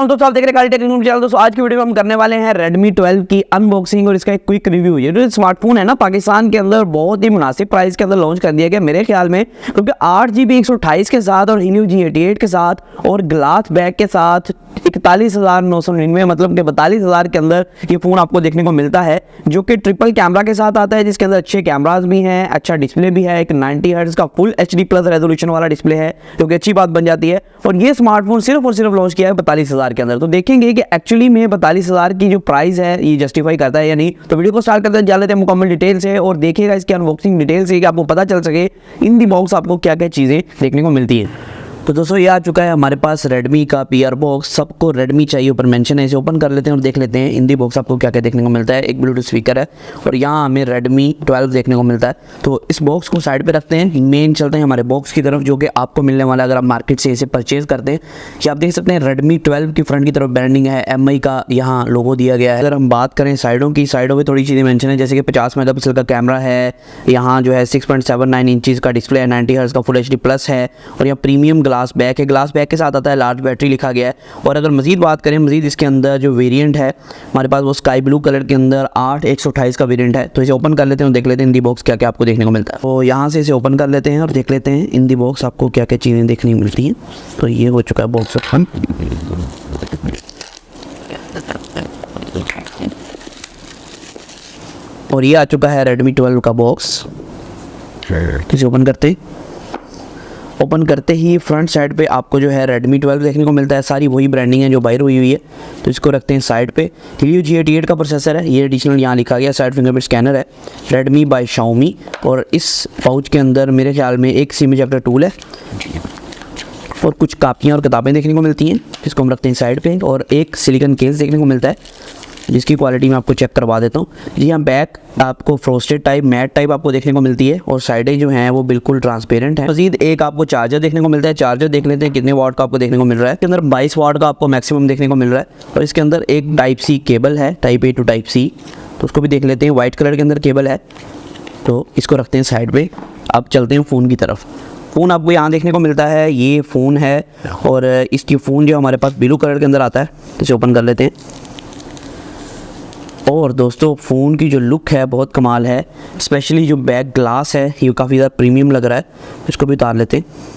दोस्तों आप देख रहे हैं टेक्निकल चैनल। दोस्तों आज की वीडियो में हम करने वाले हैं Redmi 12 की अनबॉक्सिंग और इसका एक क्विक रिव्यू। ये जो स्मार्टफोन है ना, पाकिस्तान के अंदर बहुत ही मुनासिब प्राइस के अंदर लॉन्च कर दिया गया मेरे ख्याल में, क्योंकि 8GB 128 के साथ और Helio G88 के साथ और ग्लास बैक के साथ 41,999 मतलब कि 42,000 के अंदर ये फ़ोन आपको देखने को मिलता है, जो कि ट्रिपल कैमरा के साथ आता है, जिसके अंदर अच्छे कैमराज भी हैं, अच्छा डिस्प्ले भी है, एक 90 हर्ट्ज का फुल HD प्लस रेजोल्यूशन वाला डिस्प्ले है, जो कि अच्छी बात बन जाती है। और ये स्मार्टफोन सिर्फ और सिर्फ लॉन्च किया है 42,000 के अंदर। तो देखेंगे कि एक्चुअली में 42,000 की जो प्राइस है ये जस्टिफाई करता है या नहीं। तो वीडियो को स्टार्ट करते हैं, जान लेते हैं मुकम्मल डिटेल से और देखिएगा इसकी अनबॉक्सिंग डिटेल से कि आपको पता चल सके इन दी बॉक्स आपको क्या क्या चीज़ें देखने को मिलती है। तो दोस्तों ये आ चुका है हमारे पास Redmi का PR बॉक्स। सबको Redmi चाहिए ऊपर मेंशन है, इसे ओपन कर लेते हैं और देख लेते हैं इन दी बॉक्स आपको क्या क्या देखने को मिलता है। एक ब्लूटूथ स्पीकर है और यहाँ हमें Redmi 12 देखने को मिलता है। तो इस बॉक्स को साइड पे रखते हैं, मेन चलते हैं हमारे बॉक्स की तरफ, जो कि आपको मिलने वाला है अगर आप मार्केट से इसे परचेज करते हैं। कि आप देख सकते हैं Redmi 12 की फ्रंट की तरफ ब्रांडिंग है, MI का यहाँ लोगो दिया गया है। अगर हम बात करें साइडों की, साइडों पर थोड़ी चीज़ें मेंशन है, जैसे कि 50 मेगापिक्सल का कैमरा है, यहाँ जो है 6.79 इंचज़ का डिस्प्ले है, 90 हर्ट्ज का फुल HD प्लस है और यहाँ प्रीमियम ग्लास बैक है। ग्लास बैक के साथ आता है, लार्ज बैटरी लिखा गया है। और अगर मजीद बात करें, मजीद इसके अंदर जो वेरिएंट है हमारे पास वो स्काई ब्लू कलर के अंदर 8/128 का वेरिएंट है। तो इसे ओपन कर लेते हैं और देख लेते हैं इन दी बॉक्स क्या क्या आपको देखने को मिलता है। तो यहाँ से इसे ओपन कर लेते हैं और देख लेते हैं इन दी बॉक्स आपको क्या क्या चीज़ें देखने को मिलती हैं। तो ये हो चुका है बॉक्स ओपन। और ये आ चुका है Redmi 12 का बॉक्स। इसे ओपन करते ही फ्रंट साइड पे आपको जो है Redmi 12 देखने को मिलता है। सारी वही ब्रांडिंग है जो बाहर हुई है। तो इसको रखते हैं साइड पे। Helio G88 का प्रोसेसर है, ये एडिशनल यहाँ लिखा गया। साइड फिंगरप्रिंट स्कैनर है, Redmi बाय Xiaomi। और इस पाउच के अंदर मेरे ख्याल में एक सिम इजेक्टर टूल है और कुछ कापियाँ और किताबें देखने को मिलती हैं, जिसको हम रखते हैं साइड पे। और एक सिलिकॉन केस देखने को मिलता है, जिसकी क्वालिटी मैं आपको चेक करवा देता हूँ। जी हाँ, बैक आपको फ्रोस्टेड टाइप, मैट टाइप आपको देखने को मिलती है और साइडें जो हैं वो बिल्कुल ट्रांसपेरेंट है। मजीद एक आपको चार्जर देखने को मिलता है। चार्जर देख लेते हैं कितने वाट का आपको देखने को मिल रहा है। इसके अंदर 22 वाट का आपको मैक्सिमम देखने को मिल रहा है। और इसके अंदर एक Type-C केबल है, Type-A to Type-C, तो उसको भी देख लेते हैं। वाइट कलर के अंदर केबल है, तो इसको रखते हैं साइड पर। अब चलते हैं फ़ोन की तरफ। फ़ोन आपको यहाँ देखने को मिलता है, ये फ़ोन है और इसकी फ़ोन जो हमारे पास ब्लू कलर के अंदर आता है। इसे ओपन कर लेते हैं। और दोस्तों फ़ोन की जो लुक है बहुत कमाल है, स्पेशली जो बैक ग्लास है ये काफ़ी ज़्यादा प्रीमियम लग रहा है। इसको भी उतार लेते हैं।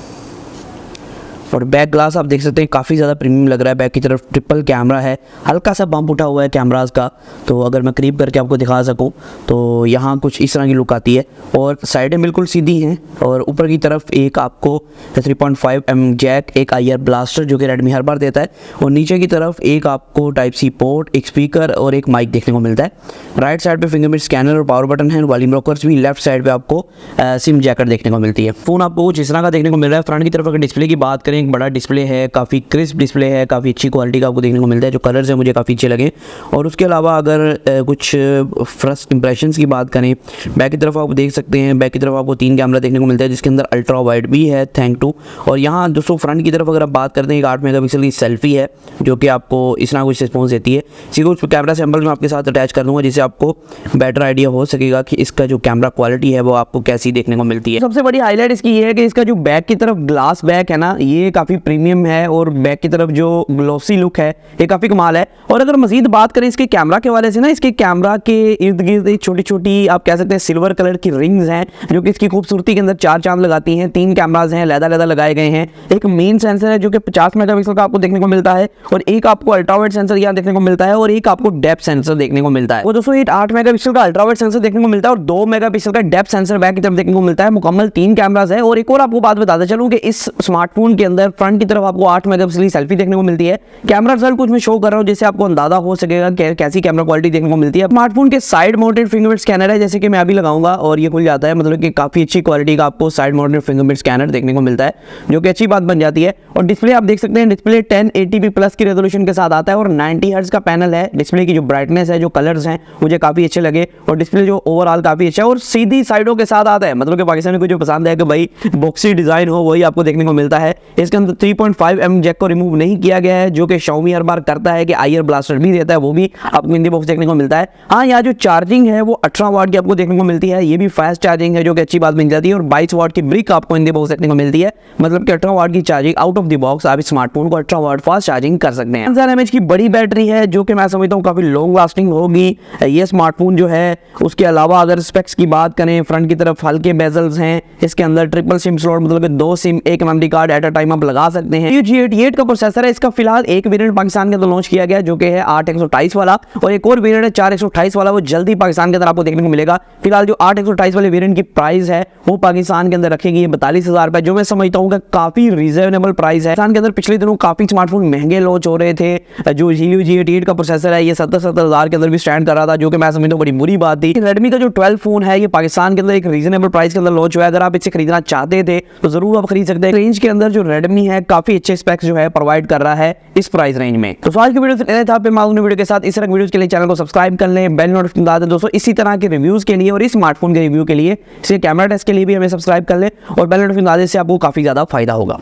और बैक ग्लास आप देख सकते हैं काफ़ी ज़्यादा प्रीमियम लग रहा है। बैक की तरफ ट्रिपल कैमरा है, हल्का सा बम्प उठा हुआ है कैमरास का। तो अगर मैं करीब करके आपको दिखा सकूं तो यहाँ कुछ इस तरह की लुक आती है। और साइडें बिल्कुल सीधी हैं और ऊपर की तरफ एक आपको 3.5mm जैक, एक IR ब्लास्टर जो कि Redmi हर बार देता है, और नीचे की तरफ एक आपको Type-C पोर्ट, एक स्पीकर और एक माइक देखने को मिलता है। राइट साइड पर फिंगरप्रिंट स्कैनर और पावर बटन है, वॉल्यूम रॉकर्स भी। लेफ्ट साइड पर आपको सिम जैकेट देखने को मिलती है। फ़ोन आपको कुछ इस तरह का देखने को मिल रहा है। फ्रंट की तरफ अगर डिस्प्ले की बात करें, एक बड़ा डिस्प्ले है, काफ़ी क्रिस्प डिस्प्ले है, काफ़ी अच्छी क्वालिटी का आपको देखने को मिलता है। जो कलर्स हैं मुझे काफ़ी अच्छे लगे। और उसके अलावा अगर कुछ फर्स्ट इंप्रेशंस की बात करें, बैक की तरफ आप देख सकते हैं, बैक की तरफ आपको 3 कैमरा देखने को मिलता है, जिसके अंदर अल्ट्रा वाइड भी है, थैंक टू। और यहाँ दोस्तों फ्रंट की तरफ अगर आप बात करते हैं, एक 8 मेगापिक्सल की सेल्फी है, जो कि आपको इस तरह कुछ रिस्पॉन्स देती है। इसी को कैमरा सैम्पल मैं आपके साथ अटैच कर दूँगा, जिससे आपको बेटर आइडिया हो सकेगा कि इसका जो कैमरा क्वालिटी है वो आपको कैसी देखने को मिलती है। सबसे बड़ी हाईलाइट इसकी ये है कि इसका जो बैक की तरफ ग्लास बैक है ना, ये काफ़ी प्रीमियम है और बैक की तरफ जो ग्लोसी लुक है ये काफ़ी कमाल है। और अगर मजीद बात करें इसके कैमरा के वाले से ना, इसके कैमरा के इर्द गिर्द छोटी छोटी आप कह सकते हैं सिल्वर कलर की रिंग्स हैं, जो कि इसकी खूबसूरती के अंदर 4 चांद लगाती हैं। 3 कैमराज हैं, लैदा लगाए गए हैं। एक मेन सेंसर है जो कि 50 मेगापिक्सल का आपको देखने को मिलता है, और एक आपको अल्ट्रावाइड सेंसर यहाँ देखने को मिलता है, और एक आपको डेप्थ सेंसर देखने को मिलता है। वो दोस्तों 8 मेगापिक्सल का अल्ट्रावाइड सेंसर देखने को मिलता है और 2 मेगापिक्सल का डेप्थ सेंसर बैक की तरफ देखने को मिलता है। मुकम्मल 3 कैमराज है। और एक और आपको बात बताता चलूँ कि इस स्मार्टफोन के अंदर फ्रंट की तरफ आपको 8 मेगापिक्सल की सेल्फी देखने को मिलती है। कैमरा रिजल्ट कुछ मैं शो कर रहा हूँ, जिससे आपको अंदाजा हो सकेगा कि कैसी कैमरा क्वालिटी देखने को मिलती है। स्मार्टफोन के साइड माउंटेड फिंगरप्रिंट स्कैनर है, जैसे कि मैं अभी लगाऊंगा और ये खुल जाता है, मतलब कि काफी अच्छी क्वालिटी का आपको साइड माउंटेड फिंगरप्रिंट स्कैनर देखने को मिलता है, जो कि अच्छी बात बन जाती है। और डिस्प्ले आप देख सकते हैं, डिस्प्ले 1080p प्लस की रेजोल्यूशन के साथ आता है और 90 हर्ट्ज का पैनल है। डिस्प्ले की जो ब्राइटनेस है, जो कलर्स हैं, मुझे काफी अच्छे लगे और डिस्प्ले जो ओवरऑल काफी अच्छा है और सीधी साइडों के साथ आता है। मतलब कि पाकिस्तान को जो पसंद है कि भाई बॉक्सी डिजाइन हो, वही आपको देखने को मिलता है। इसके अंदर 3.5mm जैक को रिमूव नहीं किया गया है, जो कि Xiaomi हर बार करता है कि IR ब्लास्टर भी देता है, वो भी आपको इन दी बॉक्स देखने को मिलता है। हाँ, यहाँ जो चार्जिंग है वो 18 वाट की आपको देखने को मिलती है, ये भी फास्ट चार्जिंग है जो कि अच्छी बात मिल जाती है। और 22 वाट की ब्रिक आपको इन दी बॉक्स देखने को मिलती है, मतलब कि 18 वाट की charging out of the box आप स्मार्टफोन को 18 वाट फास्ट चार्जिंग कर सकते हैं। 1000 mAh की बड़ी बैटरी है जो कि मैं समझता हूँ काफी लॉन्ग लास्टिंग होगी ये स्मार्टफोन जो है। उसके अलावा अगर स्पेक्स की बात करें, फ्रंट की तरफ हल्के बेजल्स हैं, इसके अंदर ट्रिपल सिम स्लॉट, मतलब कि 2 सिम एक memory card at a time आप लगा सकते हैं। G88 का प्रोसेसर है, इसका फिलहाल एक वेरिएंट पाकिस्तान के अंदर लॉन्च किया गया जो कि है 8128 वाला, और एक और वेरिएंट है 4128 वाला, वो जल्दी पाकिस्तान के अंदर आपको देखने को मिलेगा। फिलहाल जो 8128 वाले वेरिएंट की प्राइस है वो पाकिस्तान के अंदर रखेगी 42,000 रुपए, जो मैं समझता हूँ कि काफी रीजनेबल प्राइस है। पाकिस्तान के अंदर पिछले दिनों काफी स्मार्टफोन महंगे लॉन्च हो रहे थे। जो Helio G88 का प्रोसेसर है ये 70,000 के अंदर भी स्टैंड कर रहा था, जो कि मैं समझता हूँ बड़ी बुरी बात थी। रेडमी का जो 12 फोन है ये पाकिस्तान के अंदर एक रीजनेबल प्राइस के अंदर लॉन्च हुआ है। अगर आप इसे खरीदना चाहते थे तो जरूर आप खरीद सकते हैं। रेंज के अंदर जो रेडमी है काफी अच्छे स्पेक्स जो है प्रोवाइड कर रहा है इस प्राइस रेंज में। तो आज की वीडियो से था वीडियो के साथ इस तरह वीडियोस के लिए चैनल को सब्सक्राइब कर लें, बेल नोटिफिकेशन दबा दें दोस्तों इसी तरह के रिव्यूज के लिए और इस स्मार्टफोन के रिव्यू के लिए। इसके कैमरा टेस्ट के लिए भी हमें सब्सक्राइब कर लें और बेल नोटिफिकेशन दबा दें, इससे आपको काफी ज्यादा फायदा होगा।